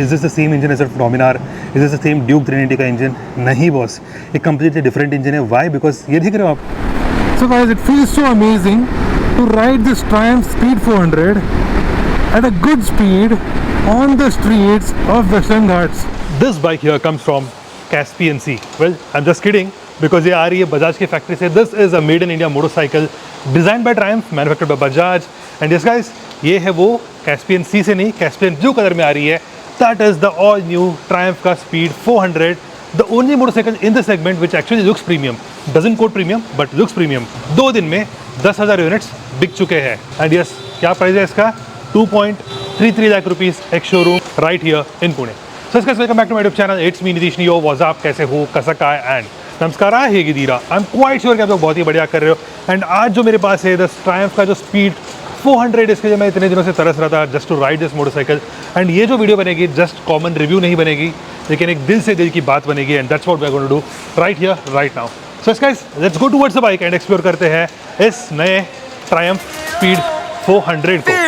Is this the same engine as Dominar, is this the same Duke 390 का engine? नहीं boss, एक completely different engine है। Why? Because ये देख रहे हो आप। So guys, it feels so amazing to ride this Triumph Speed 400 at a good speed on the streets of Western Ghats. This bike here comes from Caspian Sea. Well, I'm just kidding because ये आ रही है बजाज की factory से। This is a made in India motorcycle designed by Triumph, manufactured by Bajaj. And yes guys, ये है वो Caspian Sea से नहीं, Caspian Blue कलर में आ रही है। That is the all new Triumph का Speed 400, the only motorcycle in the segment which actually looks premium. Doesn't quote premium, but looks premium. 2 दिन में 10,000 यूनिट्स बिक चुके हैं। एंड यस, क्या प्राइस है इसका? 2.33 लाख रुपीस, एक showroom right here in Pune. So इसका welcome back to my YouTube channel. It's me Nitish Neo. What's up, कैसे हो, कैसा का एंड नमस्कार हेगिदीरा। आई एम क्वाइट श्योर कि आप लोग बहुत ही बढ़िया कर रहे हो। एंड आज जो मेरे पास है द ट्रायम्फ का जो स्पीड 400, इसके लिए मैं इतने दिनों से तरस रहा था just to ride this motorcycle. And ये जो वीडियो बनेगी जस्ट कॉमन रिव्यू नहीं बनेगी, लेकिन एक दिल से दिल की बात बनेगी। And that's what we are going to do right here right now. So guys, let's go towards the bike and explore करते हैं इस नए ट्रायम्फ स्पीड 400 को।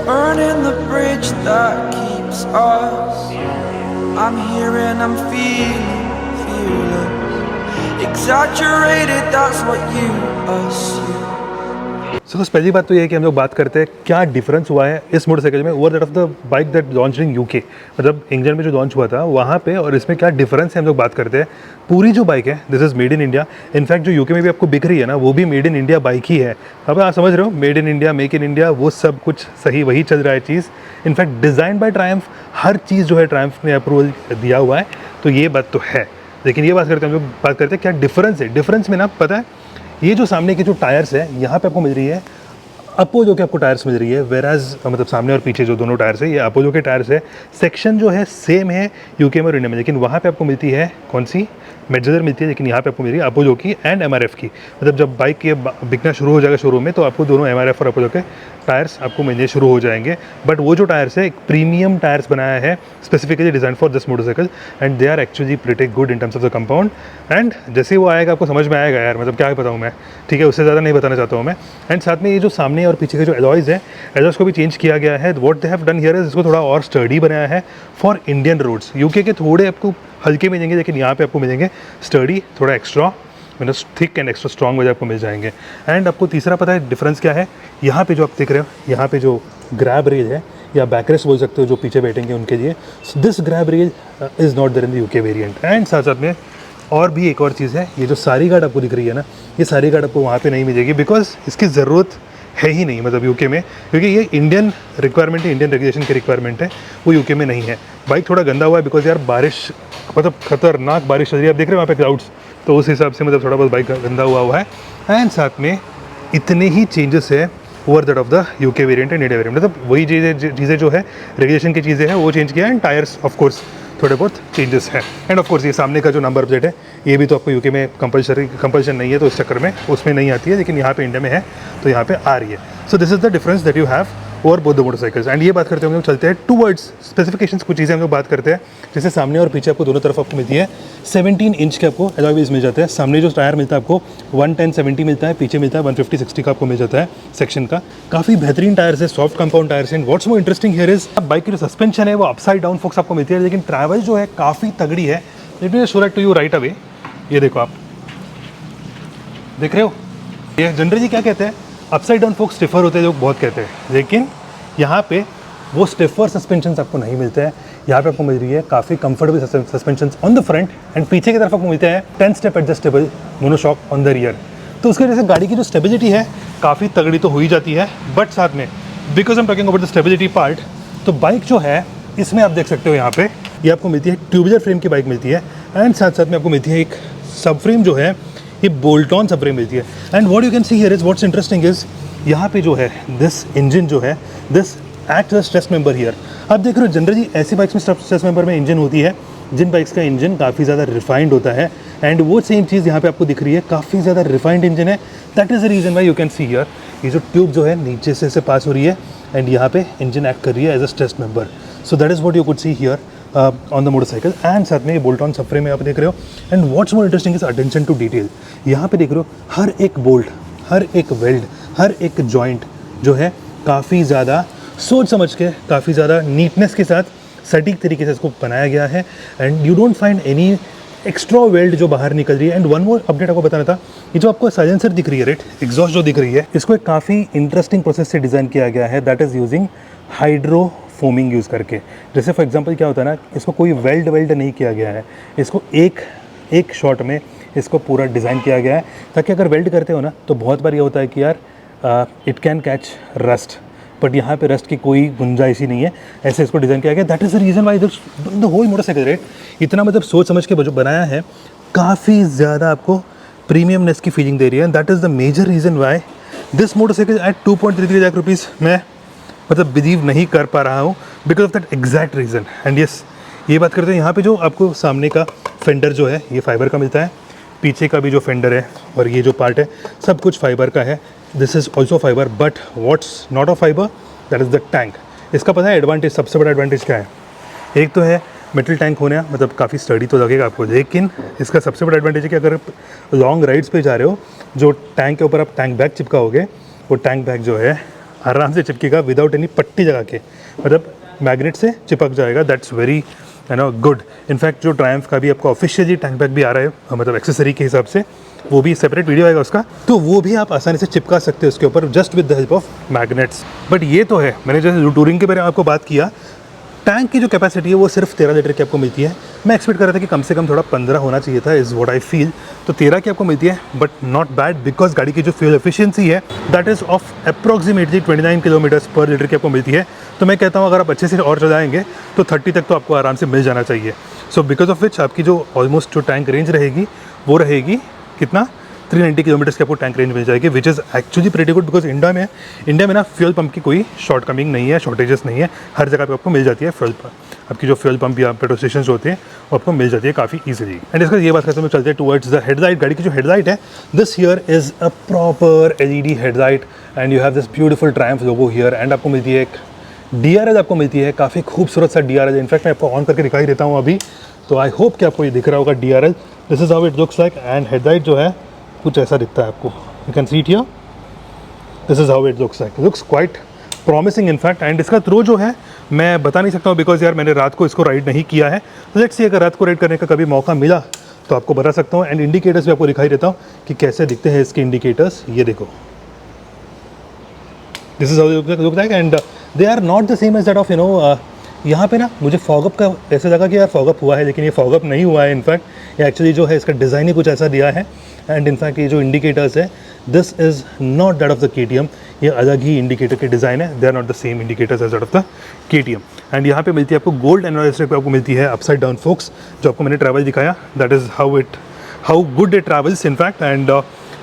Burning the bridge that keeps us. I'm here and I'm fearless. Exaggerated, that's what you assume. सो पहली बात तो ये है कि हम लोग बात करते हैं क्या डिफरेंस हुआ है इस मोटरसाइकिल में over that of the bike that launch in UK. मतलब इंग्लैंड में जो लॉन्च हुआ था वहाँ पे, और इसमें क्या डिफरेंस है हम लोग बात करते हैं। पूरी जो बाइक है this is made in India. In fact जो यूके में भी आपको बिक रही है ना, वो भी मेड इन इंडिया बाइक ही है। अब आप समझ रहे हो, made in India, make in India, वो सब कुछ सही वही चल रहा है चीज़। इनफैक्ट डिज़ाइन बाय ट्रायम्फ, हर चीज़ जो है ट्रायम्फ ने अप्रूवल दिया हुआ है, तो ये बात तो है। लेकिन ये बात करते हैं हम लोग बात करते हैं क्या डिफरेंस है। डिफरेंस में ना पता है, ये जो सामने की जो टायर्स है यहाँ पे आपको मिल रही है अपोलो की आपको टायर्स मिल रही है, वेराज मतलब सामने और पीछे जो दोनों टायर्स है ये अपोलो के टायर्स है। सेक्शन जो है सेम है यूके में और इंडिया में, लेकिन वहाँ पे आपको मिलती है कौन सी? मेजर मिलती है, लेकिन यहाँ पे आपको मिल रही है अपोलो की एंड एमआरएफ की। मतलब जब बाइक ये बिकना शुरू हो जाएगा शोरूम में, तो आपको दोनों एमआरएफ और अपोलो के टायर्स आपको मिलने शुरू हो जाएंगे। बट वो जो टायर्स है एक प्रीमियम टायर्स बनाया है specifically design for this motorcycle, and they are actually pretty good in terms of the compound. And जैसे ही वो आएगा आपको समझ में आएगा यार, मतलब क्या बताऊँ मैं, ठीक है, उससे ज़्यादा नहीं बताना चाहता हूँ मैं। एंड साथ में ये जो सामने और पीछे के जो एलॉयज़ है, एलॉयज़ को भी चेंज किया गया है। What they have done here is इसको थोड़ा और स्टर्डी बनाया है फॉर इंडियन रोड्स। यूके के थोड़े आपको हल्के मिलेंगे, लेकिन यहाँ पे आपको मिलेंगे स्टर्डी, थोड़ा एक्स्ट्रा मतलब थिक एंड एक्स्ट्रा स्ट्रॉन्ग वजह आपको मिल जाएंगे। एंड आपको तीसरा पता है डिफरेंस क्या है? यहाँ पे जो आप देख रहे हो, यहाँ पे जो ग्रैब रेल है या बैकरेस्ट बोल सकते हो जो पीछे बैठेंगे उनके लिए, this grab rail is not there in the UK variant. And साथ साथ में और भी एक और चीज़ है, ये जो सारी गार्ड आपको दिख रही है ना, ये सारी गार्ड आपको वहाँ पे नहीं मिलेगी, बिकॉज इसकी ज़रूरत है ही नहीं मतलब यूके में, क्योंकि ये इंडियन रिक्वायरमेंट है, इंडियन रेगुलेशन की रिक्वायरमेंट है, वो यूके में नहीं है। बाइक थोड़ा गंदा हुआ है बिकॉज यार बारिश, मतलब खतरनाक बारिश चल रही है, आप देख रहे हो वहाँ पे क्लाउड्स, तो उस हिसाब से मतलब थोड़ा बहुत बाइक गंदा हुआ है। एंड साथ में इतने ही चेंजेस है over that of the UK variant and India variant. मतलब वही चीज़ें जो है रेगुलेशन की चीज़ें हैं वो चेंज किया है। एंड टायर्स ऑफ कोर्स थोड़े बहुत चेंजेस हैं। एंड ऑफ कोर्स ये सामने का जो नंबर प्लेट है, ये भी तो आपको यूके में कंपल्शन नहीं है, तो इस चक्कर में उसमें नहीं आती है, लेकिन यहाँ पे इंडिया में है तो यहाँ पे आ रही है। सो this is the difference that you have over both the motorcycles. And ये बात करते हैं हम लोग चलते हैं टूवर्ड्स स्पेसिफिकेशंस। कुछ चीज़ें हम लोग बात करते हैं, जैसे सामने और पीछे आपको दोनों तरफ आपको मिलती है 17 इंच के आपको अलॉय व्हील्स मिल जाते हैं। सामने जो टायर मिलता है आपको 110/70 मिलता है, पीछे मिलता है 150/60 का आपको मिल जाता है सेक्शन का। काफ़ी बेहतरीन टायर्स है, सॉफ्ट कंपाउंड टायर्स हैं। What's more interesting here is bike की जो सस्पेंशन है वो अपसाइड डाउन फोक्स आपको मिलती है, लेकिन ट्रैवल जो है काफ़ी तगड़ी है। Let me show that to you right away. ये देखो, आप देख रहे हो, ये जनरली क्या कहते हैं, अपसाइड डाउन फोक्स स्टिफर होते हैं लोग बहुत कहते हैं, लेकिन यहाँ पे वो स्टिफर सस्पेंशन आपको नहीं मिलते हैं। यहाँ पे आपको मिल रही है काफ़ी comfortable suspension on the front, and पीछे की तरफ आपको मिलते हैं 10 step adjustable monoshock on the rear. तो उसकी वजह से गाड़ी की जो स्टेबिलिटी है काफ़ी तगड़ी तो हो ही जाती है। बट साथ में because I am talking about the stability part, तो बाइक जो है इसमें आप देख सकते हो यहाँ पे ये आपको मिलती है ट्यूबुलर फ्रेम की बाइक मिलती है। एंड साथ साथ में आपको मिलती है एक सब फ्रेम जो है ये बोल्ट ऑन सबफ्रेम मिलती है। And what you can see here is what's interesting is यहाँ पे जो है दिस इंजन जो है this act as stress member here. आप देख रहे हो जनरली ऐसी बाइक्स में स्ट्रेस मेंबर में इंजन होती है जिन बाइक्स का इंजन काफ़ी ज़्यादा रिफाइंड होता है, एंड वो सेम चीज़ यहाँ पे आपको दिख रही है, काफ़ी ज़्यादा रिफाइंड इंजन है। That is the reason why you can see here ये जो ट्यूब जो है नीचे से पास हो रही है एंड यहाँ पे इंजन एक्ट कर रही है as a stress member. So that is what you could see here on the motorcycle. And साथ में ये बोल्ट ऑन सबफ्रेम में आप देख रहे हो। And what's more interesting is attention to detail. यहाँ पे देख रहे हो हर एक बोल्ट, हर एक वेल्ड, हर एक जॉइंट जो है काफ़ी ज़्यादा सोच समझ के, काफ़ी ज़्यादा नीटनेस के साथ सटीक तरीके से इसको बनाया गया है। And you don't find any extra weld जो बाहर निकल रही है। एंड वन मोर अपडेट आपको बताना था, ये जो आपको साइलेंसर दिख रही है रेट एग्जॉस्ट जो दिख रही है, इसको एक काफ़ी इंटरेस्टिंग प्रोसेस से डिज़ाइन किया गया है, दैट इज़ यूजिंग हाइड्रोफोमिंग यूज़ करके। जैसे फॉर एग्जांपल क्या होता है ना, इसको कोई वेल्ड नहीं किया गया है, इसको एक शॉट में इसको पूरा डिज़ाइन किया गया है ताकि अगर वेल्ड करते हो ना तो बहुत बार ये होता है कि यार it can catch rust, but यहाँ पे रस्ट की कोई गुंजाइश ही नहीं है, ऐसे इसको डिज़ाइन किया गया। That is the reason why the whole motorcycle rate इतना मतलब सोच समझ के जो बनाया है, काफ़ी ज़्यादा आपको प्रीमियमनेस की फीलिंग दे रही है। That is the major reason why this motorcycle at 2.33 lakh rupees मैं मतलब बिलीव नहीं कर पा रहा हूँ because of that exact reason. And yes, ये बात करते हैं यहाँ पे जो आपको सामने का फेंडर जो है ये फाइबर का मिलता है, पीछे का भी जो फेंडर है और ये जो पार्ट है सब कुछ फाइबर का है। This is also fibre, but what's not a fibre that is the tank. इसका पता है एडवांटेज, सबसे बड़ा एडवांटेज क्या है? एक तो है मेटल टैंक होने, मतलब काफ़ी स्टडी तो लगेगा आपको, लेकिन इसका सबसे बड़ा एडवांटेज है कि अगर लॉन्ग राइड्स पे जा रहे हो, जो टैंक के ऊपर आप टैंक बैग चिपकाओगे, वो टैंक बैग जो है आराम से चिपकेगा विदाउट एनी पट्टी लगा के, मतलब मैग्नेट से चिपक जाएगा। That's very good. इनफैक्ट जो ट्रायम्फ का भी आपको ऑफिशियली टैंक बैग भी आ रहा है, मतलब एक्सेसरी के हिसाब से, वो भी सेपरेट वीडियो आएगा उसका, तो वो भी आप आसानी से चिपका सकते हो उसके ऊपर just with the help of magnets. But ये तो है, मैंने जैसे टूरिंग के बारे में आपको बात किया, टैंक की जो कैपेसिटी है वो सिर्फ 13 लीटर की आपको मिलती है। मैं एक्सपेक्ट कर रहा था कि कम से कम थोड़ा 15 होना चाहिए था, इज़ व्हाट आई फील। तो 13 की आपको मिलती है, बट नॉट बैड बिकॉज गाड़ी की जो फ्यूल एफिशिएंसी है that is of approximately 29 kilometres पर लीटर की आपको मिलती है। तो मैं कहता हूँ अगर आप अच्छे से और चलाएंगे तो 30 तक तो आपको आराम से मिल जाना चाहिए। सो बिकॉज ऑफ विच आपकी जो ऑलमोस्ट जो टैंक रेंज रहेगी वो रहेगी कितना, 390 किलोमीटर्स की आपको टैंक रेंज मिल जाएगी, which is actually pretty good because India में ना फ्यूल पंप की कोई शॉर्ट कमिंग नहीं है, शॉर्टेजेस नहीं है, हर जगह पे आपको मिल जाती है फ्यूल आपकी जो फ्यूल पंप या पेट्रोल स्टेशन जो होते हैं वो आपको मिल जाती है काफ़ी ईजिली। एंड इसका ये बात करते हैं चलते हैं टुवर्ड्स द हेडलाइट। गाड़ी की जो हेडलाइट है, this here is a proper LED headlight and you have this beautiful Triumph logo here. And आपको मिलती है एक DRL आपको मिलती है, काफ़ी खूबसूरत सा DRL। इनफैक्ट मैं आपको ऑन करके दिखाई देता हूँ अभी, तो आई होप कि आपको ये दिख रहा होगा DRL। This is how it looks like. And headlight जो है कुछ ऐसा दिखता है आपको, you can see it here, this is how it looks like, looks quite promising in fact. And इसका थ्रो जो है मैं बता नहीं सकता हूँ बिकॉज यार मैंने रात को इसको राइड नहीं किया है। लेट्स सी अगर रात को राइड करने का कभी मौका मिला तो आपको बता सकता हूँ। एंड इंडिकेटर्स भी आपको दिखाई देता हूँ कि कैसे दिखते हैं इसके इंडिकेटर्स, ये देखो, this is how look like. And they are not the same as that of यहाँ पे ना मुझे फॉगअप का ऐसे लगा कि यार फॉगअप हुआ है, लेकिन ये फॉगअप नहीं हुआ है। इनफैक्ट ये एक्चुअली जो है इसका डिज़ाइन ही कुछ ऐसा दिया है। एंड इनफैक्ट ये जो इंडिकेटर्स है, this is not that of the KTM, ये अलग ही इंडिकेटर के डिज़ाइन है, they are not the same indicators as that of the KTM। And यहाँ पे मिलती है आपको गोल्ड एनॉयस्ट्री पे आपको मिलती है अपसाइड डाउन फोक्स, जो आपको मैंने ट्रैवल दिखाया, that is how good it travels in fact. And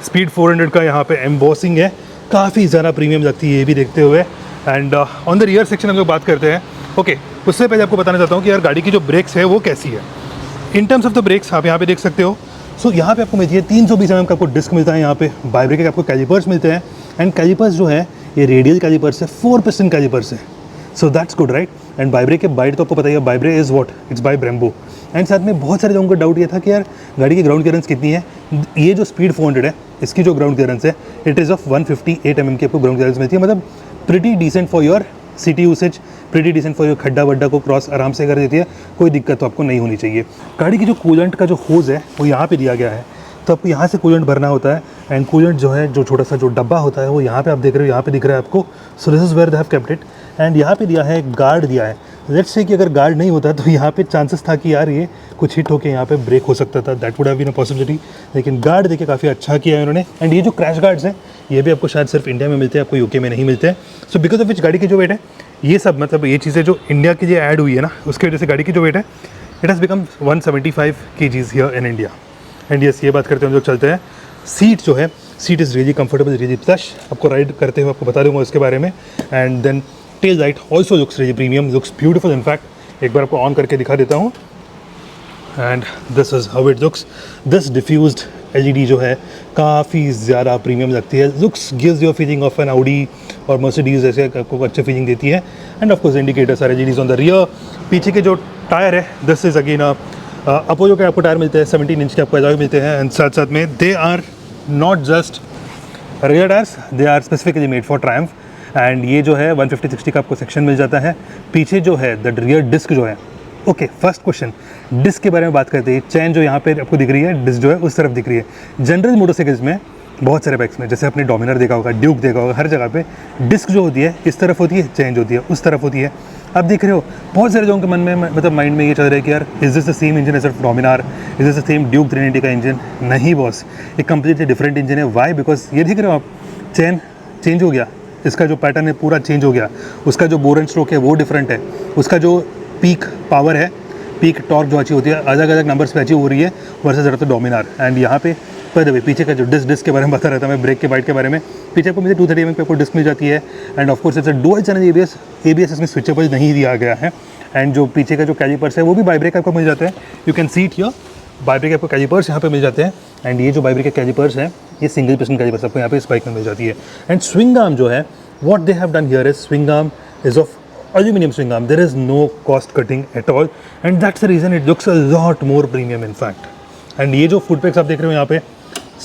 speed 400 का यहाँ पे एम्बॉसिंग है, काफ़ी ज़्यादा प्रीमियम लगती है ये भी देखते हुए। And on the rear section हम लोग बात करते हैं, ओके, उससे पहले आपको बताना चाहता हूँ कि यार गाड़ी की जो ब्रेक्स है वो कैसी है। In terms of the brakes आप यहाँ पे देख सकते हो। सो यहाँ पे आपको मिलती है 320 mm का आपको डिस्क मिलता है, यहाँ पे बाइब्रेक के आपको कैलिपर्स मिलते हैं। एंड कैलिपर्स जो है ये रेडियल कैलिपर्स है, 4 पिस्टन कैलिपर्स है, so that's good right. And ByBre के बाइट तो आपको पता ही है, ByBre is what, it's by Brembo. And साथ में बहुत सारे लोगों का डाउट ये था कि यार गाड़ी की ग्राउंड क्लियरेंस कितनी है। ये जो स्पीड 400 है इसकी जो ग्राउंड क्लियरेंस है इट इज़ ऑफ 158 mm की आपको ग्राउंड क्लियरेंस मिलती है, मतलब pretty decent for your city usage, pretty decent for your खड्डा वड्डा को क्रॉस आराम से कर देती है, कोई दिक्कत तो आपको नहीं होनी चाहिए। गाड़ी की जो कूलेंट का जो होज़ है वो यहाँ पे दिया गया है, तो आपको यहाँ से कूलेंट भरना होता है। एंड कूलेंट जो है जो छोटा सा जो डब्बा होता है वो यहाँ पे आप देख रहे हो, यहाँ पे दिख रहा है आपको। So this is where they have kept it. And यहाँ पे दिया है गार्ड दिया है, लेट्स से कि अगर गार्ड नहीं होता तो यहाँ पे चांसेस था कि यार ये कुछ हिट होकर यहाँ पे ब्रेक हो सकता था, that would have been a possibility, लेकिन गार्ड देके काफ़ी अच्छा किया है उन्होंने। एंड ये जो क्रैश गार्ड्स हैं ये भी आपको शायद सिर्फ इंडिया में मिलते हैं, आपको यूके में नहीं मिलते हैं। सो बिकॉज ऑफ विच गाड़ी की जो वेट है ये सब, मतलब ये चीज़ें जो इंडिया की लिए ऐड हुई है ना, उसकी वजह से गाड़ी की जो वेट है it has become 175 kgs here in India. And yes, ये बात करते हैं हम लोग चलते हैं सीट जो है, seat is really comfortable, really plush. आपको राइड करते हुए आपको बता दूंगा उसके बारे में। And then tail light also looks really premium, looks beautiful. In fact एक बार आपको ऑन करके दिखा देता हूँ। And this is how it looks. This diffused LED जो है काफ़ी ज़्यादा प्रीमियम लगती है। Looks gives your feeling of an Audi और मर्सिडीज़ जैसे आपको अच्छी फीलिंग देती है। And of course indicators are LEDs on the rear. पीछे के जो टायर है, दिस इज़ अगेन अपोलो के आपको टायर मिलते हैं, 17 इंच के आपको अलॉय मिलते हैं। एंड साथ साथ में they are not just rear tyres, they are specifically made for Triumph. And ये जो है 150/60 का आपको सेक्शन मिल जाता है। पीछे जो है द रियर डिस्क जो है, ओके फर्स्ट क्वेश्चन डिस्क के बारे में बात करते हैं। चैन जो यहाँ पे आपको दिख रही है, डिस्क जो है उस तरफ दिख रही है। जनरल मोटरसाइकिल्स में, बहुत सारे बाइक्स में, जैसे आपने डोमिनर देखा होगा, ड्यूक देखा होगा, हर जगह पे डिस्क जो होती है इस तरफ होती है, चेंज होती है उस तरफ होती है। आप देख रहे हो बहुत सारे लोगों के मन में, मतलब माइंड में ये चल रहा है कि यार is this the same engine as Dominar, is this the same Duke 390 का इंजन? नहीं बॉस, ये कंप्लीटली डिफरेंट इंजन है। वाई? बिकॉज ये देख रहे हो आप, चेन चेंज हो गया, इसका जो पैटर्न है पूरा चेंज हो गया, उसका जो बोर एंड स्ट्रोक है वो डिफरेंट है, उसका जो पीक पावर है, पीक टॉर्क जो अचीव होती है अलग अलग नंबर्स पे अचीव हो रही है versus that of the Dominar. And यहाँ पे पर वे पीछे का जो डिस्क के बारे में बता रहा था मैं, ब्रेक के बाइट के बारे में, पीछे आपको मुझे 230 mm पे आपको डिस्क मिल जाती है। And of course it's a dual channel ABS इसमें स्विचेबल नहीं दिया गया है। एंड जो पीछे का जो कैलिपर्स है वो भी बाइब्रेक आपको मिल जाते हैं। You can see it here, ByBre आपको कैलिपर्स यहाँ पे मिल जाते हैं। एंड ये जो बाइब्रेक के कैलिपर्स हैं ये सिंगल पिस्टन कैलिपर्स आपको यहाँ पे इस बाइक में मिल जाती है। एंड स्विंग आर्म जो है, what they have done here is swing arm is of aluminum swing arm. There is no cost cutting at all, and that's the reason it looks a lot more premium in fact. And ये जो foot PACS आप देख रहे हो यहाँ पे,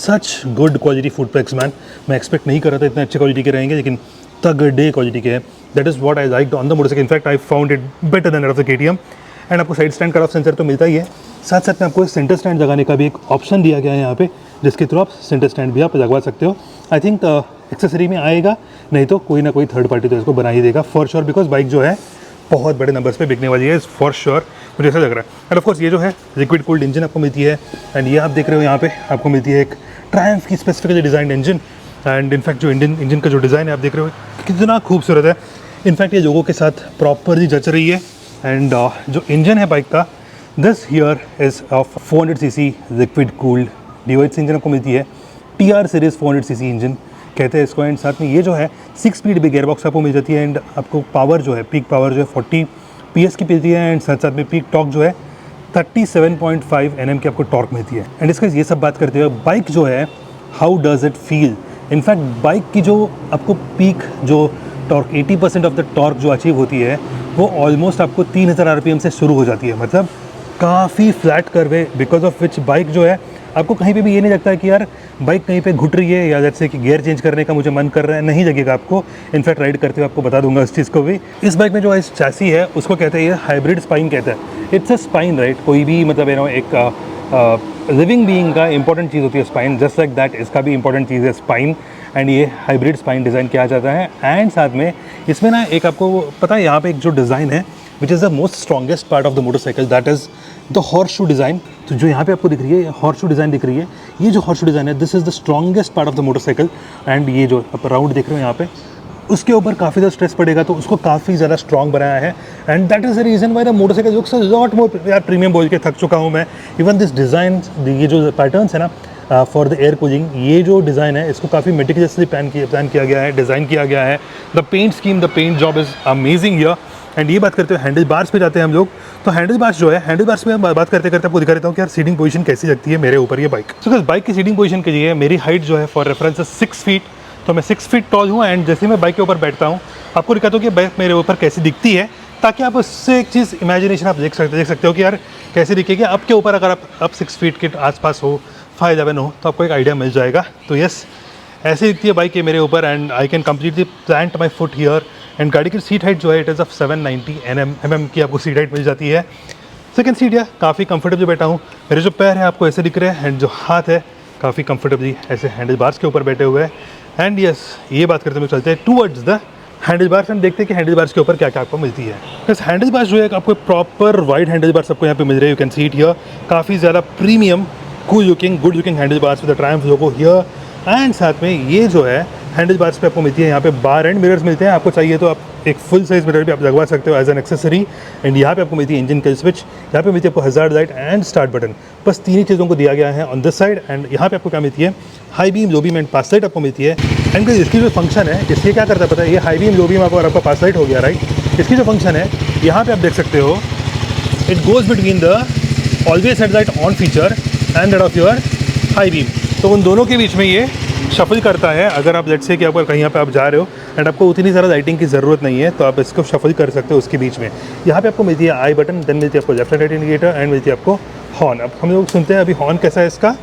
such good quality foot PACS man, मैं expect नहीं कर रहा था इतने अच्छे क्वालिटी के रहेंगे, लेकिन तगड़े क्वालिटी के हैं। That is what I liked on the motorcycle. In fact I found it better than that of the KTM। And आपको side stand cut off sensor तो मिलता ही है, साथ साथ में आपको सेंटर स्टैंड लगाने का भी एक ऑप्शन दिया गया है यहाँ पे, जिसके थ्रू आप सेंटर स्टैंड भी आप लगवा सकते हो। आई थिंक एक्सेसरी में आएगा, नहीं तो कोई ना कोई थर्ड पार्टी तो इसको बना ही देगा फॉर श्योर, बिकॉज बाइक जो है बहुत बड़े नंबर्स पे बिकने वाली है फॉर श्योर, मुझे ऐसा लग रहा है। एंड ऑफ कोर्स ये जो है लिक्विड कूल्ड इंजन आपको मिलती है। एंड ये आप देख रहे हो यहाँ पे आपको मिलती है एक ट्रायम्फ की specifically designed engine. And in fact जो इंडियन इंजन का जो डिज़ाइन है आप देख रहे हो कितना खूबसूरत है। इनफैक्ट ये लोगों के साथ प्रॉपरली जच रही है। एंड जो इंजन है बाइक का, this here is of 400cc liquid cooled device engine आपको मिलती है। TR सीरीज़ 400cc इंजन कहते हैं इसको। एंड साथ में ये जो है 6 स्पीड भी गेयरबॉक्स आपको मिल जाती है। एंड आपको पावर जो है, पीक पावर जो है 40 PS की मिलती है। एंड साथ साथ में पीक टॉर्क जो है 37.5 Nm की आपको टॉर्क मिलती है। एंड इसका ये सब बात करते हुए बाइक जो है, how does it feel? In fact bike की जो आपको पीक जो टॉर्क 80% ऑफ द टॉर्क जो अचीव होती है वो ऑलमोस्ट आपको 3000 RPM से शुरू हो जाती है। मतलब काफ़ी फ्लैट कर्व है, बिकॉज ऑफ विच बाइक जो है आपको कहीं पे भी ये नहीं लगता है कि यार बाइक कहीं पे घुट रही है या जैसे कि गियर चेंज करने का मुझे मन कर रहा है, नहीं लगेगा आपको। इनफैक्ट राइड करते हुए आपको बता दूंगा इस चीज़ को भी। इस बाइक में जो इस चैसी है उसको कहते हैं, ये हाइब्रिड स्पाइन कहते हैं। It's a spine, right? कोई भी मतलब एक लिविंग बीइंग का इंपॉर्टेंट चीज़ होती है स्पाइन, जस्ट लाइक दैट इसका भी इंपॉर्टेंट चीज़ है स्पाइन। एंड ये हाइब्रिड स्पाइन डिज़ाइन किया जाता है। एंड साथ में इसमें ना एक आपको पता है यहाँ पे एक जो डिज़ाइन है which is the most strongest part of the motorcycle, that is the horse shoe design. तो जो यहाँ पे आपको दिख रही है हॉर्स शू डिज़ाइन दिख रही है, ये जो हॉर्स शू डिज़ाइन है this is the strongest part of the motorcycle. And ये जो आप राउंड देख रहे हो यहाँ पे, उसके ऊपर काफ़ी ज़्यादा स्ट्रेस पड़ेगा तो उसको काफ़ी ज़्यादा स्ट्रॉन्ग बनाया है। And that is the reason why the motorcycle looks a lot more. यार प्रीमियम बोल के थक चुका हूँ मैं। इवन दिस डिज़ाइन, ये जो पैटर्न्स है ना फॉर द एयर कूलिंग, ये जो डिज़ाइन है इसको काफ़ी मेटिकुलसली प्लान किया गया है, डिज़ाइन किया गया है। The paint scheme, the paint job is amazing here. And ये बात करते हुए हैंडल बार्स पे जाते हैं हम लोग। तो हैंडल बार्स जो है, हैंडल बार्स में बात करते करते आपको दिखा देता हूँ कि यार सीटिंग पोजीशन कैसी लगती है मेरे ऊपर ये बाइक। तो बाइक की सीटिंग पोजीशन के लिए मेरी हाइट जो है फॉर रेफरेंस 6 फीट, तो मैं 6 फीट टॉल हूँ। एंड जैसे मैं बाइक के ऊपर बैठता हूँ आपको दिखाता हूँ कि बाइक मेरे ऊपर कैसी दिखती है, ताकि आप उससे एक चीज़ इमेजिनेशन आप देख सकते हो कि यार कैसे दिखेगी आपके ऊपर। अगर आप 6 फीट के आसपास हो, 5'11" हो, तो आपको एक आइडिया मिल जाएगा। तो यस, ऐसे दिखती है बाइक ये मेरे ऊपर। And I can completely plant my foot here. And गाड़ी की सीट हाइट जो है इट इज़ ऑफ 790 mm की आपको सीट हाइट मिल जाती है। सेकंड सीट या काफ़ी कंफर्टेबल बैठा हूँ। मेरे जो पैर हैं आपको ऐसे दिख रहे हैं, एंड जो हाथ है काफ़ी कंफर्टेबली ऐसे हैंडल बार्स के ऊपर बैठे हुए हैं। एंड यस, ये बात करते हुए चलते हैं टूवर्ड्स द हैंडल बार्स। हम देखते हैं कि हैंडल बार्स के ऊपर क्या क्या आपको मिलती है। बस हैंडल बार्स जो है आपको प्रॉपर वाइड हैंडल बार्स आपको यहाँ पे मिल रहे हैं। You can see it here, काफ़ी ज़्यादा premium cool looking, good looking handle bars with the Triumph logo here. And साथ में ये जो है हैंडल बार्स पे आपको मिलती है यहाँ पे बार एंड मिरर्स मिलते हैं। आपको चाहिए तो आप एक फुल साइज मिरर भी आप लगवा सकते हो एज एन एक्सेसरी। एंड यहाँ पे आपको मिलती है इंजन किल स्विच, यहाँ पे मिलती है आपको hazard light and start button. बस तीन ही चीज़ों को दिया गया है ऑन दिस साइड। एंड यहाँ पे आपको क्या मिलती है, high beam, low beam and pass light आपको मिलती है। एंड इसकी जो फंक्शन है, इसके क्या करता है पता है, ये हाई बीम लो बीम आपका पास लाइट हो गया, राइट। इसकी जो फंक्शन है यहाँ पे आप देख सकते हो, it goes between the always headlight on feature and that of your high beam. तो उन दोनों के बीच में ये शफल करता है। अगर आप लेट्स से कि आपको कहीं पे आप जा रहे हो एंड आपको उतनी ज़्यादा लाइटिंग की ज़रूरत नहीं है, तो आप इसको शफल कर सकते हो उसके बीच में। यहाँ पे आपको मिलती है आई बटन, देन मिलती है आपको left and right indicator and मिलती है आपको हॉर्न। अब हम लोग सुनते हैं अभी हॉर्न कैसा है इसका।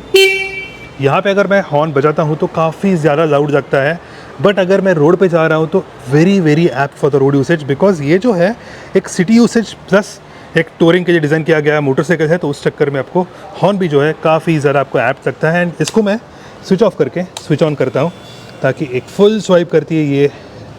यहाँ पे अगर मैं हॉर्न बजाता हूँ तो काफ़ी ज़्यादा लाउड लगता है, बट अगर मैं रोड पे जा रहा हूँ तो very very apt for the road usage, because ये जो है एक सिटी यूसेज प्लस एक टूरिंग के लिए डिज़ाइन किया गया मोटरसाइकिल है, तो उस चक्कर में आपको हॉर्न भी जो है काफ़ी ज़्यादा आपको ऐप्ट लगता है। एंड इसको मैं स्विच ऑफ करके स्विच ऑन करता हूँ ताकि एक फुल स्वाइप करती है ये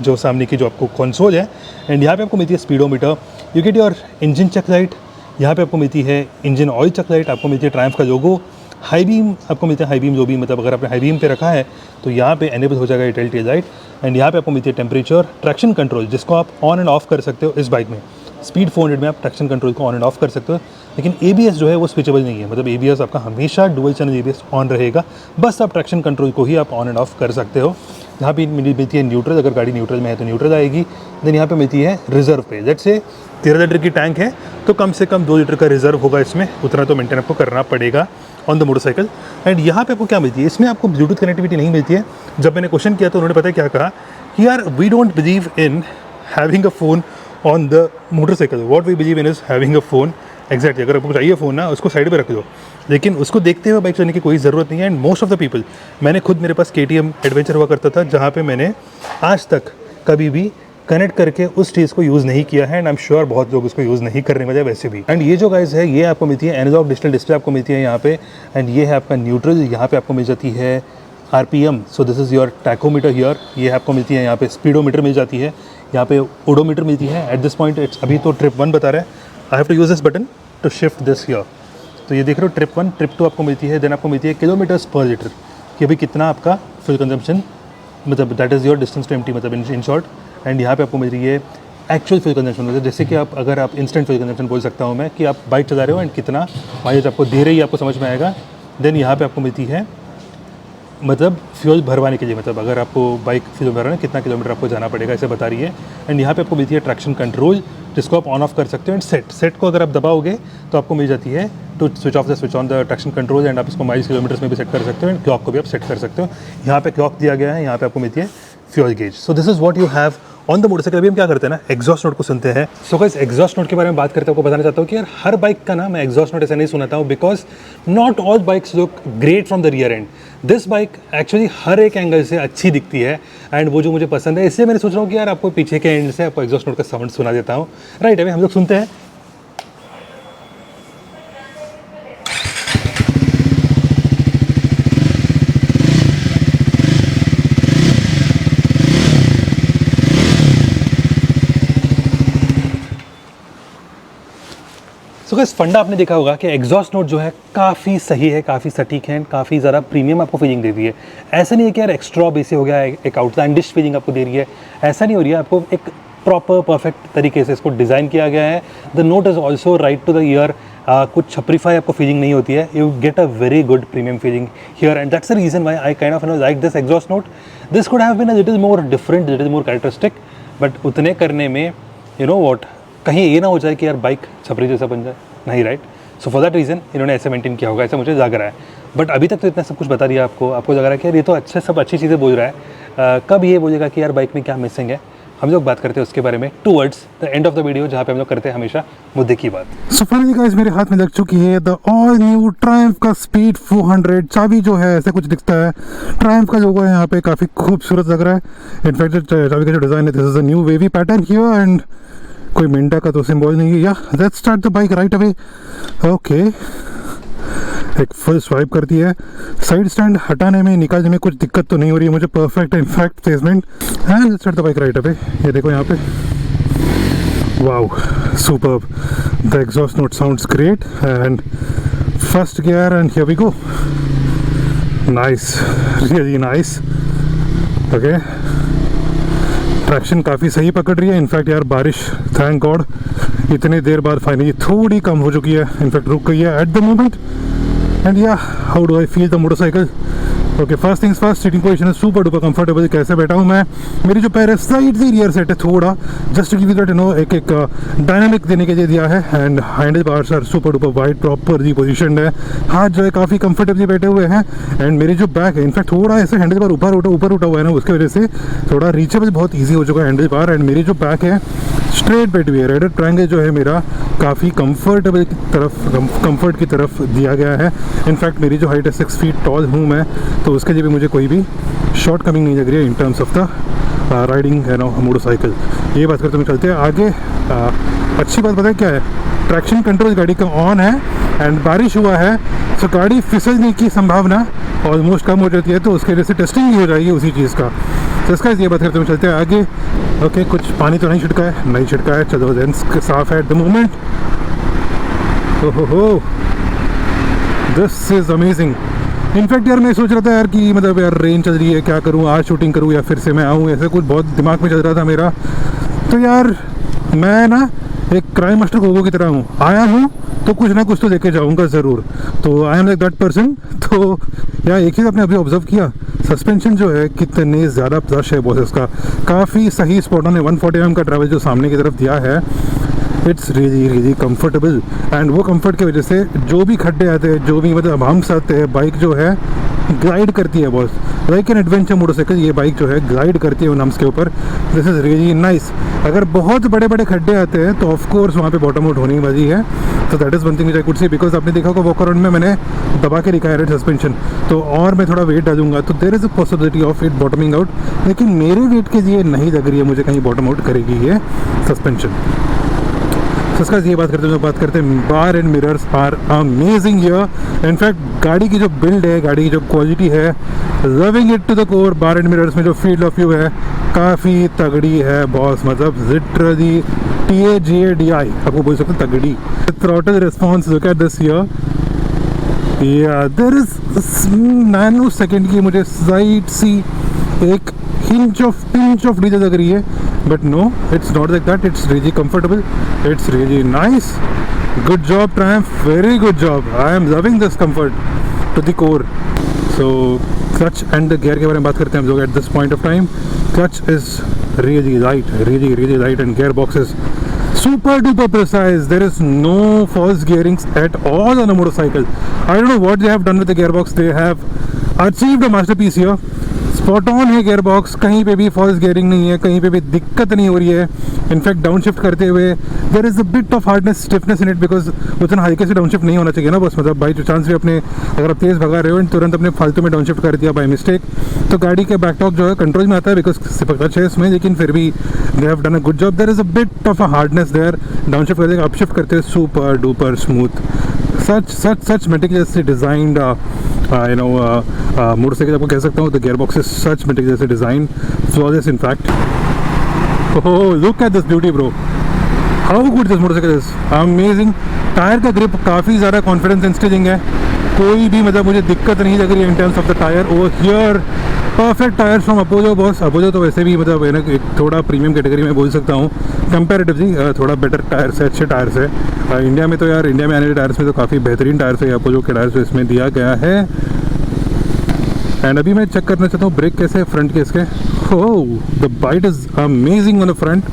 जो सामने की जो आपको कंसोल है। एंड यहाँ पे आपको मिलती है speedometer, you get your engine check light, यहाँ पे आपको मिलती है इंजन ऑयल चेक लाइट, आपको मिलती है ट्रायम्फ का लोगो, हाई बीम आपको मिलता है हाई बीम लो बीम, मतलब अगर आपने हाई बीम पे रखा है तो यहाँ पे एनेबल हो जाएगा ये टेल टेल लाइट। एंड यहाँ पे आपको मिलती है टेम्परेचर, ट्रैक्शन कंट्रोल जिसको आप ऑन एंड ऑफ कर सकते हो इस बाइक में। स्पीड 400 में आप ट्रैक्शन कंट्रोल को ऑन एंड ऑफ कर सकते हो, लेकिन ABS जो है वो स्विचेबल नहीं है, मतलब ABS आपका हमेशा डुअल चैनल ABS ऑन रहेगा, बस आप ट्रैक्शन कंट्रोल को ही आप ऑन एंड ऑफ कर सकते हो। यहाँ पे मिलती है न्यूट्रल, अगर गाड़ी न्यूट्रल में है तो न्यूट्रल आएगी। देन यहाँ पे मिलती है रिजर्व पे, लेट्स से 13 लीटर की टैंक है तो कम से कम 2 लीटर का रिजर्व होगा इसमें, उतना तो मेंटेन आपको करना पड़ेगा ऑन द मोटरसाइकिल। एंड यहाँ पे आपको क्या मिलती है, इसमें आपको ब्लूटूथ कनेक्टिविटी नहीं मिलती है। जब मैंने क्वेश्चन किया तो उन्होंने पता है क्या कहा कि यार we don't believe in having a phone on the motorcycle, what we believe in is having a phone. Exactly, अगर आपको चाहिए फ़ोन ना उसको साइड पे रख दो, लेकिन उसको देखते हुए बाइक चलाने की कोई ज़रूरत नहीं है। And most of the people, मैंने खुद, मेरे पास KTM एडवेंचर हुआ करता था जहाँ पे मैंने आज तक कभी भी कनेक्ट करके उस चीज़ को यूज़ नहीं किया है। एंड आई एम श्योर बहुत लोग उसको यूज़ नहीं करने वाले वैसे भी। एंड ये जो गाइस है ये आपको मिलती है एनालॉग डिजिटल डिस्प्ले आपको मिलती है यहाँ पे। एंड ये है आपका न्यूट्रल, यहाँ पे आपको मिल जाती है RPM, so this is your tachometer here. ये आपको मिलती है यहाँ पे स्पीडोमीटर मिल जाती है, यहाँ पे ओडोमीटर मिलती है। एट दिस पॉइंट इट्स अभी तो ट्रिप 1 बता रहा है, I have to use this button to shift this here. तो ये देख रहे हो ट्रिप 1, ट्रिप 2 आपको मिलती है। देन आपको मिलती है किलोमीटर्स पर लीटर कि अभी कितना आपका फ्यूल कंजम्पशन, मतलब that is your distance to empty, मतलब इन शॉर्ट। एंड यहाँ पे आपको मिल रही है एक्चुअल फ्यूल कंजम्पशन, मतलब जैसे कि आप अगर आप इंस्टेंट फ्यूल कंजम्पशन बोल सकता हूँ मैं कि आप बाइक चला रहे हो एंड कितना माइलेज आपको दे रही है आपको समझ में आएगा। देन यहाँ पे आपको मिलती है मतलब फ्यूल भरवाने के लिए, मतलब अगर आपको बाइक फ्यूल भरवाना है कितना किलोमीटर आपको जाना पड़ेगा इसे बता रही है। एंड यहाँ पे आपको मिलती है ट्रैक्शन कंट्रोल जिसको आप ऑन ऑफ कर सकते हो। एंड सेट को अगर आप दबाओगे तो आपको मिल जाती है to switch off the switch on the traction control. And आप इसको माइल्स किलोमीटर्स में भी सेट कर सकते हो। एंड क्लॉक को भी आप सेट कर सकते हो। यहाँ पे क्लॉक दिया गया है, यहाँ पे आपको मिलती है fuel gauge. So this is what you have on the motorcycle. अभी हम क्या करते हैं ना, एग्जॉस्ट नोट को सुनते हैं। सो गाइस एग्जॉस्ट नोट के बारे में बात करते हैं, आपको बताना चाहता हूँ कि यार हर बाइक का ना मैं एग्जॉस्ट नोट ऐसे नहीं सुनाता हूँ, because not all bikes look great from the rear end. This bike actually हर एक एंगल से अच्छी दिखती है एंड वो जो मुझे पसंद है, इसलिए मैंने सोच रहा हूँ कि यार आपको पीछे के एंड से आपको एग्जॉस्ट नोट का साउंड सुना देता हूँ। राइट, अभी हम लोग सुनते हैं। सो गाइस फंडा आपने देखा होगा कि एग्जॉस्ट नोट जो है काफ़ी सही है, काफ़ी सटीक है, काफ़ी ज़्यादा प्रीमियम आपको फीलिंग दे रही है। ऐसा नहीं है कि यार एक्स्ट्रा बेसी हो गया, एक आउटलैंडिश फीलिंग आपको दे रही है, ऐसा नहीं हो रही है। आपको एक प्रॉपर परफेक्ट तरीके से इसको डिज़ाइन किया गया है। The note is also right to the ear, कुछ छपरीफाई आपको फीलिंग नहीं होती है। You get a very good premium feeling here and that's the reason why I kind of like this exhaust note. This could have been a little more different, little more characteristic, but उतने करने में you know what, कहीं ये ना हो जाए कि यार बाइक छपरी जैसा बन जाए, नहीं, right. So for that reason इन्होंने ऐसे मेंटेन किया होगा, ऐसा मुझे लग रहा है। बट अभी तक तो इतना सब कुछ बता दिया आपको लग रहा है कि यार ये तो अच्छे सब अच्छी चीज़ें बोल रहा है। कब ये बोलेगा कि यार बाइक में क्या मिसिंग है, हम लोग बात करते हैं उसके बारे में towards the end of the video, जहाँ पे हम लोग करते हैं हमेशा मुद्दे की बात। सो फाइनली गाइस मेरे हाथ में लग चुकी है द ऑल न्यू ट्रायम्फ का स्पीड 400। चाबी जो है ऐसे कुछ दिखता है, ट्रायम्फ का लोगो है यहाँ पे, काफ़ी खूबसूरत लग रहा है। इनफैक्ट चाबी का जो डिज़ाइन है, this is a new wavy pattern here and कोई मिंटा का तो सिंबल नहीं है। या let's start the bike right away. Okay, एक फुल स्वाइप करती है। साइड स्टैंड हटाने में निकालने में कुछ दिक्कत तो नहीं हो रही है मुझे, perfect in fact placement. And let's start the bike right away. ये देखो यहाँ पे, wow superb, the exhaust note sounds great and first gear and here we go. Nice, really nice. Okay, traction काफ़ी सही पकड़ रही है। इनफैक्ट यार बारिश थैंक गॉड इतने देर बाद फाइनली थोड़ी कम हो चुकी है, इनफैक्ट रुक गई है at the moment. And yeah how do I feel the motorcycle, okay, first things first, seating position है सुपर डुपर कंफर्टेबल। कैसे बैठा हूँ मैं, मेरी जो पैर है स्लाइटली रियर सेट है थोड़ा, just to give you that एक डायनामिक देने के लिए दिया है। And handle bars are super duper wide, properly positioned है। हाथ जो है काफ़ी कंफर्टेबली बैठे हुए हैं। एंड मेरी जो बैक है इनफैक्ट थोड़ा ऐसे हैंडल बार ऊपर उठा हुआ है ना, उसकी वजह से थोड़ा रीचेबल बहुत ईजी हो चुका है हैंडल बार। एंड मेरी जो बैक है स्ट्रेट बैठी हुई है। रेडर ट्रायंगल जो है मेरा काफ़ी कंफर्टेबल की तरफ, कंफर्ट की तरफ दिया गया है। इनफैक्ट मेरी जो हाइट है 6 फीट टॉल हूँ मैं, तो उसके लिए भी मुझे कोई भी शॉर्ट कमिंग नहीं लग रही है in terms of the riding motorcycle. ये बात करते हुए चलते हैं आगे। अच्छी बात पता है क्या है, ट्रैक्शन कंट्रोल गाड़ी का ऑन है एंड बारिश हुआ है तो गाड़ी फिसलने की संभावना ऑलमोस्ट कम हो जाती है, तो उसके वजह से टेस्टिंग भी हो जाएगी उसी चीज़ का। तो इसका ये बात करते हुए चलते हैं आगे। ओके, कुछ पानी तो नहीं छिड़का है, नहीं छिड़का है, चलो देन साफ है एट द मोमेंट। ओहो, दिस इज़ अमेजिंग। इनफैक्ट यार मैं सोच रहा था यार कि मतलब यार रेन चल रही है, क्या करूँ, आज शूटिंग करूँ या फिर से मैं आऊँ, ऐसे कुछ बहुत दिमाग में चल रहा था मेरा। तो यार मैं ना एक क्राइम मास्टर गोगो की तरह हूँ, आया हूँ तो कुछ ना कुछ तो लेके जाऊँगा ज़रूर। तो I am like that person. तो यार एक चीज़ आपने अभी ऑब्जर्व किया, सस्पेंशन जो है कितने ज़्यादा प्लश है बॉस इसका, काफ़ी सही स्पॉट ऑन है। 140 mm का ट्रैवल जो सामने की तरफ दिया है, इट्स रियली कंफर्टेबल। एंड वो कंफर्ट की वजह से जो भी खड्डे आते हैं, जो भी मतलब हम्स आते हैं, बाइक जो है ग्लाइड करती है boss. Like an adventure motorcycle ये बाइक जो है ग्लाइड करती है उन हम्स के ऊपर। This is really nice. अगर बहुत बड़े बड़े खड्डे आते हैं तो ऑफ कोर्स वहाँ पे बॉटम आउट होने वाली है। तो that is one thing which I could see, because आपने देखा होगा वॉक अराउंड में मैंने दबा के रखा है सस्पेंशन, तो और मैं थोड़ा वेट डालूंगा तो there is a possibility of it bottoming out. लेकिन मेरे वेट के लिए नहीं लग रही है मुझे कहीं बॉटम आउट करेगी ये सस्पेंशन। तो इसका ये बात करते हैं bar and mirrors are amazing here. In fact गाड़ी की जो बिल्ड है, गाड़ी की जो क्वालिटी है, loving it to the core. Bar and mirrors में जो फील्ड ऑफ व्यू है काफ़ी तगड़ी है बॉस, मतलब लिटरली TAGADI आपको बोल सकते हैं तगड़ी। Throttle response look at this here, या देयर इज नैनो सेकेंड की मुझे साइड सी एक pinch of डीजल लग रही है, but no it's not like that. It's really comfortable, it's really nice. Good job Triumph, very good job. I am loving this comfort to the core. So clutch and the gear के बारे में बात करते हैं हम लोग at this point of time. Clutch is really light and gear box is super duper precise. There is no false gearings at all on a motorcycle. I don't know what they have done with the gearbox. They have achieved a masterpiece here. Spot on है gear box, कहीं पे भी false gearing नहीं है, कहीं पे भी दिक्कत नहीं हो रही है। इनफैक्ट डाउन शिफ्ट करते हुए there is a bit of hardness, stiffness in it, because उतना हल्के से डाउन शिफ्ट नहीं होना चाहिए ना बस। मतलब बाई चांस भी अपने अगर आप तेज़ भगा रहे हो तुरंत अपने फालतू में डाउन शिफ्ट कर दिया बाई मिस्टेक, तो गाड़ी के बैकटॉप जो है कंट्रोल में आता है, बिकॉज क्लच है इसमें, लेकिन फिर भी they have done a good job. There is a bit of a hardness there. Down shift करते अप शिफ्ट करते super duper smooth, such meticulously designed motorcycle आपको कह सकता हूँ। The gear box is such meticulously design, flawless in fact. Oh look at this beauty bro, how good this motorcycle is, amazing. Tyre का grip काफ़ी ज़्यादा confidence instilling है, कोई भी मतलब मुझे दिक्कत नहीं लग रही है in terms of the tyre over here. Perfect tyre from Apollo boss. Apollo तो वैसे भी मतलब है ना एक थोड़ा प्रीमियम कैटेगरी में बोल सकता हूँ कंपैरेटिवली, थोड़ा बेटर टायर्स है, अच्छे टायर्स है। इंडिया में तो यार इंडिया में आने वाले टायर्स में तो काफ़ी बेहतरीन टायर्स है अपोलो के टायर्स इसमें दिया गया है। एंड अभी मैं चेक करना चाहता हूँ ब्रेक कैसे है फ्रंट के इसके। Oh the bite is amazing on the front,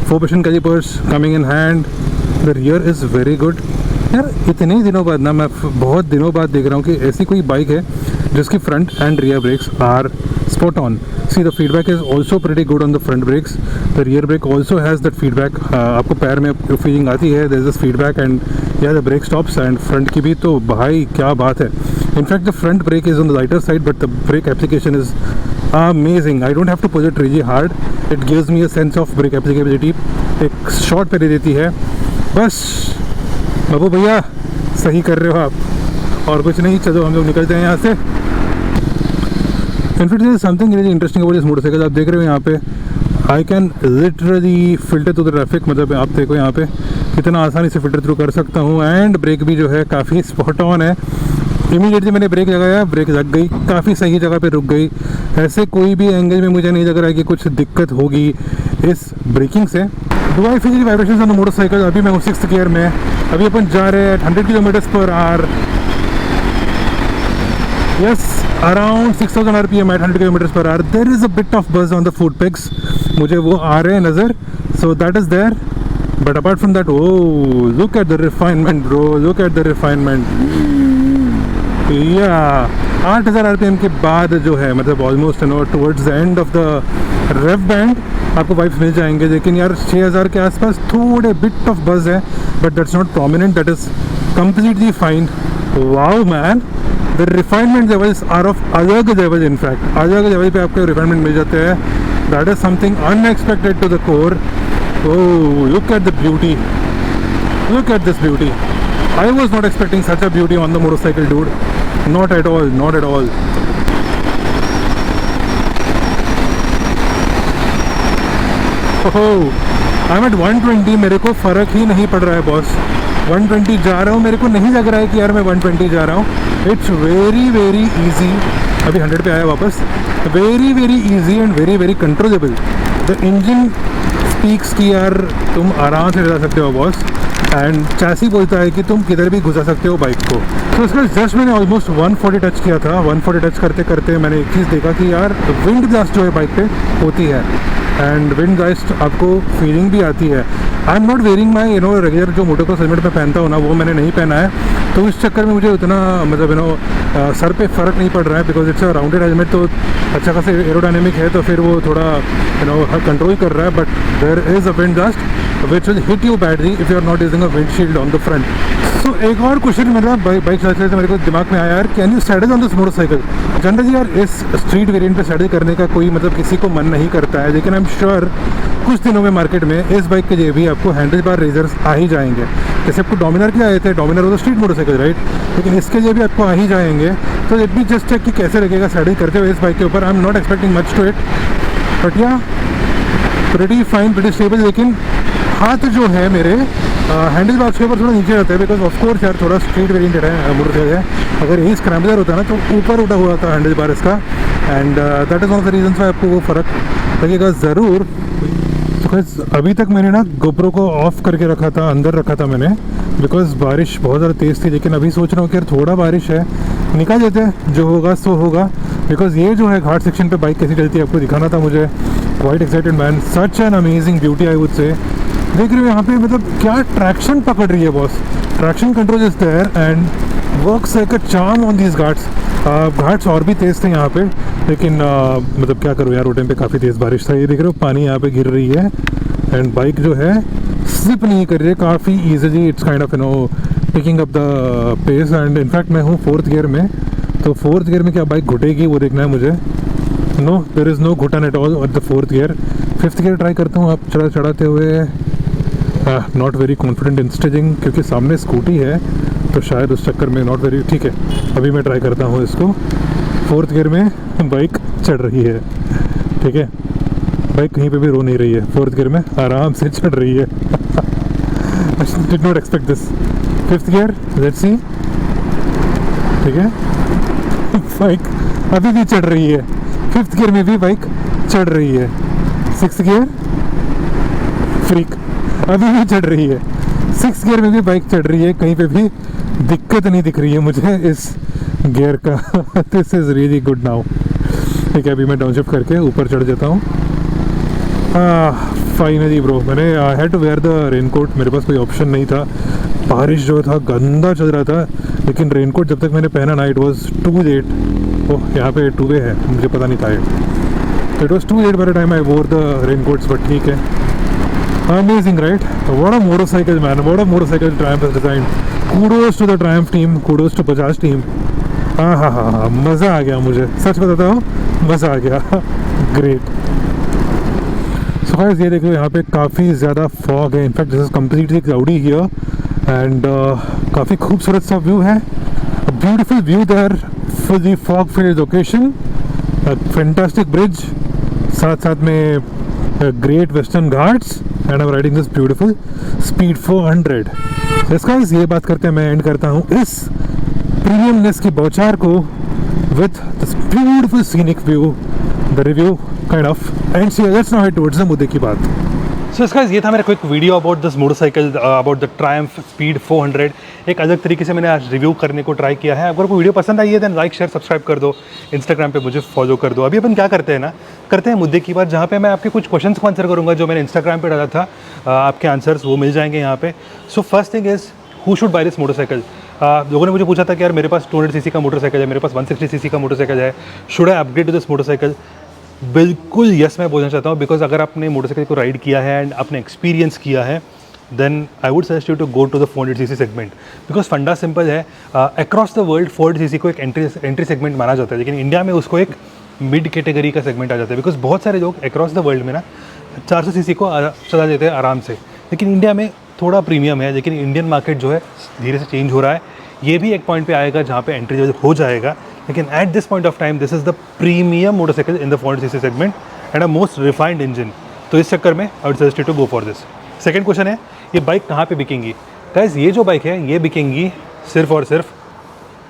4% calipers coming in hand, the rear is very good. यार इतने दिनों बाद ना मैं बहुत दिनों बाद देख रहा हूँ कि ऐसी कोई बाइक है जिसकी front and rear brakes are spot on. See the feedback is also pretty good on the front brakes. The rear brake also has that feedback. आपको पैर में फीलिंग आती है, there is this feedback and yeah the brake stops and front की भी तो भाई क्या बात है। In fact the front brake is on the lighter side but the brake application is amazing. I don't have to pull it really hard. It gives me a sense of brake applicability. एक shot पे दे देती है बस। बाबू भैया सही कर रहे हो आप, और कुछ नहीं। चलो हम लोग निकलते हैं यहाँ से। In fact this is something really interesting about this motorcycle. आप देख रहे हो यहाँ पे I can literally filter through the traffic, मतलब आप देखो यहाँ पे कितना आसानी से फिल्टर थ्रू कर सकता हूँ। एंड ब्रेक भी जो है काफ़ी स्पॉट ऑन है। इमीडिएटली मैंने ब्रेक लगाया, ब्रेक लग गई, काफ़ी सही जगह पे रुक गई। ऐसे कोई भी एंगल में मुझे नहीं लग रहा है कि कुछ दिक्कत होगी इस ब्रेकिंग से। Do I feel vibrations on the motorcycle? अभी मैं 6th गियर में, अभी अपन जा रहे हैं 100 km/h। Yes around 6000 RPM at 100 km/h. There is a bit of buzz on the foot pegs, मुझे वो आ रहे हैं नज़र, so that is there. But apart from that, oh look at the refinement bro, look at the refinement. Yeah 8000 RPM के बाद जो है, मतलब almost you know towards the end of the rev band आपको वाइब्स मिल जाएंगे. लेकिन यार 6000 के आसपास थोड़े बिट ऑफ बज है, but that's not prominent, that is completely fine. Wow man, the refinement levels are of अलग level. In fact अलग level पे आपको refinement मिल जाते हैं. That is something unexpected to the core. Oh, look at the beauty, look at this beauty. I was not expecting such a beauty on the motorcycle, dude. Not at all, not at all. Oh, I'm at 120. मेरे को फ़र्क ही नहीं पड़ रहा है boss. 120 जा रहा हूँ, मेरे को नहीं लग रहा है कि यार मैं 120 जा रहा हूँ. It's very very easy. अभी 100 पे आया वापस. Very very easy and very very controllable. The engine speaks की यार तुम आराम से ले जा सकते हो बॉस. एंड चैसी बोलता है कि तुम किधर भी घुसा सकते हो बाइक को. तो उसका जस्ट मैंने ऑलमोस्ट 140 टच किया था. 140 टच करते करते मैंने एक चीज़ देखा कि यार विंड ब्लास्ट जो है बाइक पे होती है, एंड विंड ब्लास्ट आपको फीलिंग भी आती है. आई am not wearing my you know regular जो मोटोक्रॉस हेलमेट में पहनता हूँ ना, वो मैंने नहीं पहना है. तो इस चक्कर में मुझे उतना मतलब यू नो सर पे फ़र्क नहीं पड़ रहा है, because it's a rounded helmet. तो अच्छा खासा एरोडायनेमिक है, तो फिर वो थोड़ा यू नो कंट्रोल कर रहा है. But there is a wind blast which will hit you badly if you are not using a windshield on the front. So एक और क्वेश्चन मेरा बाइक चलाते से मेरे को दिमाग में आया यार, can you saddle on this motorcycle. Generally यार इस स्ट्रीट वेरिएंट पे सैडल करने का कोई मतलब किसी को मन नहीं करता है, लेकिन आई एम श्योर कुछ दिनों में मार्केट में इस बाइक के लिए भी आपको हैंडल बार रेजर्स आ ही जाएंगे. जैसे आपको डोमिनार के आए थे, डोमिनार वो तो स्ट्रीट मोटरसाइकिल राइट, लेकिन इसके लिए भी आपको आ ही जाएंगे. तो लेट मी जस्ट चेक कि कैसे लगेगा सैडल करते हुए इस बाइक के ऊपर. I am not expecting much to it, but yeah pretty fine, pretty stable. लेकिन हाथ जो है मेरे हैंडल बार्स के ऊपर थोड़ा नीचे रहता है, बिकॉज ऑफकोर्स यार थोड़ा स्ट्रीट वेरिएंट है मोटरसाइकिल है. अगर यही स्क्रैम्बलर होता है ना तो ऊपर उठा हुआ था हैंडल बार इसका, and that is one of the reasons why आपको वो फ़र्क लगेगा ज़रूर. अभी तक मैंने ना गोप्रो को ऑफ करके रखा था, अंदर रखा था मैंने, बिकॉज बारिश बहुत ज़्यादा तेज़ थी. लेकिन अभी सोच रहा हूँ कि यार थोड़ा बारिश है, निकाल देते हैं, जो होगा सो होगा. बिकॉज ये जो है घाट सेक्शन पे बाइक कैसी चलती है आपको दिखाना था मुझे. Quite excited man, such an amazing beauty I would say. देख रहे हो यहाँ पे मतलब क्या ट्रैक्शन पकड़ रही है boss. Traction control is there and works like a charm on these ghats. Ghats और भी तेज़ थे यहाँ पे, लेकिन मतलब क्या करूँ यार, वो टाइम पे काफ़ी तेज़ बारिश था. ये देख रहे हो पानी यहाँ पे गिर रही है, एंड बाइक जो है स्लिप नहीं कर रही है काफ़ी easily. Its kind of you know picking up the pace. And in fact मैं हूँ 4th गियर में, तो 4th गियर में क्या बाइक घुटेगी वो देखना है मुझे. नो, देयर इज़ नो घुटन at all at the 4th gear. 5th gear try करता हूँ आप चढ़ाते हुए. Not very confident in staging, क्योंकि सामने स्कूटी है तो शायद उस चक्कर में नॉट वेरी. ठीक है, अभी मैं ट्राई करता हूँ इसको. 4th गियर में बाइक चढ़ रही है, ठीक है, बाइक कहीं पे भी रो नहीं रही है. 4th गियर में आराम से चढ़ रही है. I did not expect this. 5th gear, let's see. ठीक है, बाइक अभी भी चढ़ रही है. 5th गियर में भी बाइक चढ़ रही है. 6th गियर, फ्रीक, अभी भी चढ़ रही है. 6th गियर में भी बाइक चढ़ रही है, कहीं पे भी दिक्कत नहीं दिख रही है मुझे इस गियर का. This is really good now. ठीक है, अभी मैं डाउनशिफ्ट करके ऊपर चढ़ जाता हूँ. फाइनली ब्रो, मैंने I had to wear the raincoat. मेरे पास कोई ऑप्शन नहीं था, बारिश जो था गंदा चल रहा था. लेकिन रेनकोट जब तक मैंने पहना ना, इट वॉज टू लेट. ओह, यहाँ पे 2 वे है, मुझे पता नहीं था ये. तो it was too late by the time I wore the raincoats. But ठीक है, amazing right, what a motorcycle man, what a motorcycle Triumph has designed. kudos to the Triumph team, kudos to Bajaj team. हाँ, मज़ा आ गया मुझे, सच बताता हूँ, मज़ा आ गया. ग्रेट. सो गाइस, ये देखो यहाँ पे काफ़ी ज़्यादा फॉग है. In fact this is completely cloudy here, and काफ़ी खूबसूरत सा व्यू है. Beautiful view there, fully fog filled location, fantastic bridge, साथ साथ में great Western Ghats, and I am riding this beautiful Speed 400. इसका ये बात करते हैं मैं एंड करता हूँ इस प्रीमियमनेस की बौछार को with this beautiful scenic view. The review kind of and see let's now head towards the मुद्दे की बात. सो इसका ये था मेरा quick video about this motorcycle, about the Triumph speed 400। एक अलग तरीके से मैंने आज रिव्यू करने को ट्राई किया है। अगर कोई वीडियो पसंद आई है देन लाइक शेयर सब्सक्राइब कर दो, इंस्टाग्राम पे मुझे फॉलो कर दो। अभी अपन क्या करते हैं मुद्दे की बात, जहाँ पे मैं आपके कुछ क्वेश्चंस को आंसर करूँगा जो मैंने इंस्टाग्राम पे डाला था। आपके आंसर्स वो मिल जाएंगे यहाँ पे। So first thing is who should by this motorcycle. लोगों ने मुझे पूछा था कि यार मेरे पास 200 सीसी का मोटरसाइकिल है, मेरे पास 160 सीसी का मोटरसाइकिल है, should I upgrade to this motorcycle. बिल्कुल यस मैं बोलना चाहता हूँ, बिकॉज अगर आपने मोटरसाइकिल को राइड किया है एंड आपने एक्सपीरियंस किया है then I would suggest you to go to the 400 cc segment. Because फंडा सिंपल है, अक्रॉस द वर्ल्ड 400 सीसी को एक एंट्री सेगमेंट माना जाता है, लेकिन इंडिया में उसको एक मिड कैटेगरी का सेगमेंट आ जाता है। बिकॉज बहुत सारे लोग अक्रॉस द वर्ल्ड में ना 400 सीसी को चला देते हैं आराम से, लेकिन इंडिया में थोड़ा प्रीमियम है। लेकिन इंडियन मार्केट जो है धीरे से चेंज हो रहा है, ये भी एक पॉइंट पे आएगा जहाँ पे एंट्री जो हो जाएगा। लेकिन at this point of time this is the premium motorcycle in the 400 cc segment and a most refined engine. तो इस चक्कर में I would suggest you to go for this. Second question है, ये बाइक कहाँ पे बिकेंगी? गाइस ये जो बाइक है ये बिकेंगी सिर्फ और सिर्फ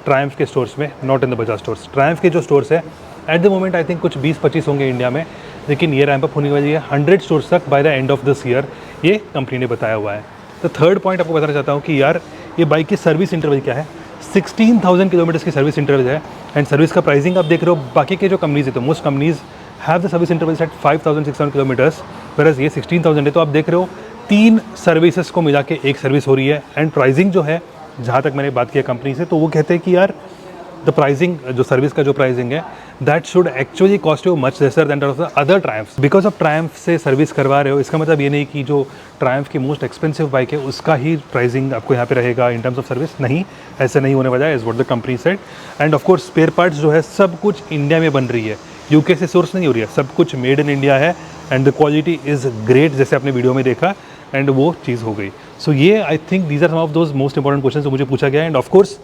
ट्रायम्फ के स्टोर्स में, not in the Bajaj stores. Triumph के जो स्टोर्स है at the moment I think कुछ 20-25 होंगे इंडिया में, लेकिन ये रैंप अप होने वाली है 100 स्टोर्स तक by the end of this year, ये कंपनी ने बताया हुआ है। तो थर्ड पॉइंट आपको बताना चाहता हूँ कि यार ये बाइक की सर्विस इंटरवल क्या है। 16,000 किलोमीटर्स की सर्विस इंटरवल है एंड सर्विस का प्राइसिंग आप देख रहे हो। बाकी के जो कंपनीज है तो most companies have the service intervals at 5,600 kilometres, whereas ये 16,000 है। तो आप देख रहे हो 3 सर्विसेज को मिला के एक सर्विस हो रही है। एंड प्राइसिंग जो है, जहाँ तक मैंने बात किया कंपनी से, तो वो कहते हैं कि यार द प्राइसिंग जो सर्विस का जो प्राइसिंग है that should actually cost you much lesser than of the other Triumph. Because of Triumph से सर्विस करवा रहे हो, इसका मतलब ये नहीं कि जो ट्रायम्फ की मोस्ट एक्सपेंसिव बाइक है उसका ही प्राइसिंग आपको यहाँ पे रहेगा इन टर्म्स ऑफ सर्विस। नहीं, ऐसा नहीं होने वाला है, is what the company said. And of course spare parts जो है सब कुछ इंडिया में बन रही है, यूके से सोर्स नहीं हो रही है, सब कुछ मेड इन इंडिया है and the quality is great, जैसे आपने वीडियो में देखा, एंड वो चीज़ हो गई। सो ये I think these are some of those most important question जो मुझे पूछा गया। एंड ऑफ कोर्स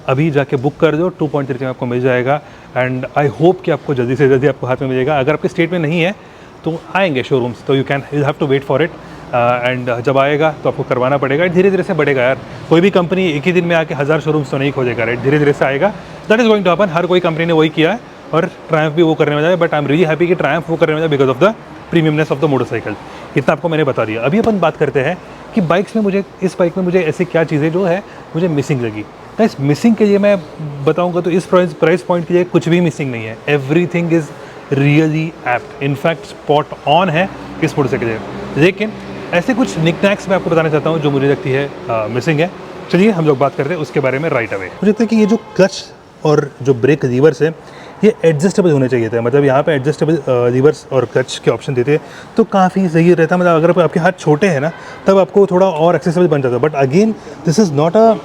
अभी जाके बुक कर दो, 2.3 में आपको मिल जाएगा एंड आई होप कि आपको जल्दी से जल्दी आपको हाथ में मिलेगा। अगर आपके स्टेट में नहीं है तो आएंगे शोरूम्स, तो you have to wait for it and जब आएगा तो आपको करवाना पड़ेगा। धीरे धीरे से बढ़ेगा यार, कोई भी कंपनी एक ही दिन में आके 1000 शोरूम्स तो नहीं खोजेगा, राइट? धीरे धीरे से आएगा, that is going to happen. हर कोई कंपनी ने वही किया है और ट्रायम्फ भी वो करने वाला है, but I am really happy कि ट्रायम्फ वो करने वाला है because of the premiumness of the motorcycle. इतना आपको मैंने बता दिया। अभी अपन बात करते हैं कि बाइक्स में मुझे, इस बाइक में मुझे ऐसी क्या चीज़ें जो है मुझे मिसिंग लगी। इस मिसिंग के लिए मैं बताऊंगा तो इस प्राइस पॉइंट के लिए कुछ भी मिसिंग नहीं है। Everything is really apt, in fact spot on है इस मोटरसाइकिल के। लेकिन ऐसे कुछ निकनैक्स मैं आपको बताना चाहता हूँ जो मुझे लगती है मिसिंग है। चलिए हम लोग बात करते हैं उसके बारे में राइट अवे। मुझे लगता है कि ये जो क्लच और जो ब्रेक लीवर्स है ये एडजस्टेबल होने चाहिए थे। मतलब यहाँ पे एडजस्टेबल लीवर्स और क्लच के ऑप्शन देते तो काफ़ी सही रहता। मतलब अगर आपके हाथ छोटे हैं ना तब आपको थोड़ा और एक्सेसिबल बन जाता। But again this is not a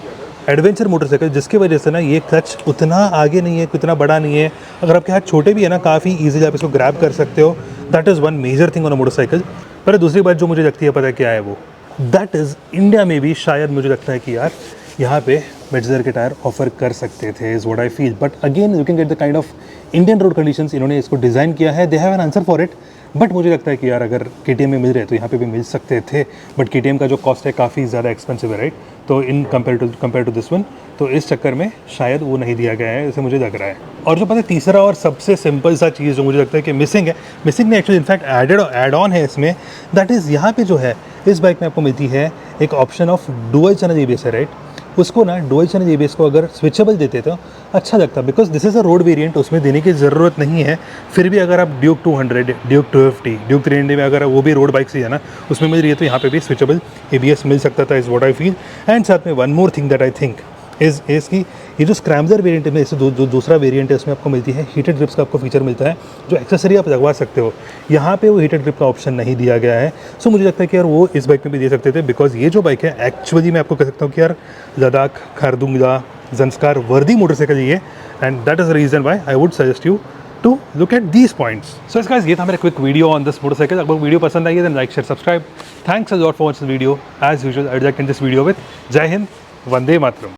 adventure motorcycle, जिसकी वजह से ना ये क्लच उतना आगे नहीं है, उतना बड़ा नहीं है। अगर आपके हाथ छोटे भी है ना, काफ़ी ईजिली आप इसको ग्रैब कर सकते हो। That is one major thing on a motorcycle. पर दूसरी बात जो मुझे लगती है, पता है क्या है वो, दैट इज़ इंडिया में भी शायद मुझे लगता है कि यार यहाँ पे मेट्ज़र के टायर ऑफर कर सकते थे, is what I feel. But again you can get the kind of Indian road conditions इन्होंने इसको डिज़ाइन किया है, they have an answer for it. But मुझे लगता है कि यार अगर KTM में मिल रहे तो यहाँ पे भी मिल सकते थे। बट KTM का जो कॉस्ट है काफ़ी ज़्यादा एक्सपेंसिव है, राइट? तो in compare to this one, तो इस चक्कर में शायद वो नहीं दिया गया है, ऐसे मुझे लग रहा है। और जो पता है तीसरा और सबसे सिंपल सा चीज़ जो मुझे लगता है कि मिसिंग है, मिसिंग ने एक्चुअली इनफैक्ट एड ऑन है इसमें, दैट इज़ यहाँ पे जो है इस बाइक में आपको मिलती है एक option of dual channel ABS है, राइट? उसको ना डुअल चैनल ABS को अगर स्विचेबल देते तो अच्छा लगता, because this is a road variant, उसमें देने की ज़रूरत नहीं है। फिर भी अगर आप ड्यूक 200, ड्यूक 250, ड्यूक 300 में अगर वो भी रोड बाइक्स ही है ना उसमें मिल रही है तो यहाँ पे भी स्विचेबल ABS मिल सकता था, is what I feel. And साथ में one more thing that I think is कि ये जो स्क्रैम्बलर वेरिएंट में इससे दूसरा वेरिएंट है उसमें आपको मिलती है हीटेड ग्रिप्स का आपको फीचर मिलता है, जो एक्सेसरी आप लगवा सकते हो। यहाँ पे वो हीटेड ग्रिप का ऑप्शन नहीं दिया गया है। सो मुझे लगता है कि यार वो इस बाइक में भी दे सकते थे, बिकॉज ये जो बाइक है एक्चुअली मैं आपको कह सकता हूँ कि यार लद्दाख, खारदुंगला, ज़ंस्कार वर्दी मोटरसाइकिल ये, and that is the reason why I would suggest you to look at these points. So guys ये था मेरा quick video on this motorcycle. अगर वीडियो पसंद आई है then like share subscribe. Thanks a lot for watching this video. As usual I will end this video with Jai Hind, Vande Mataram.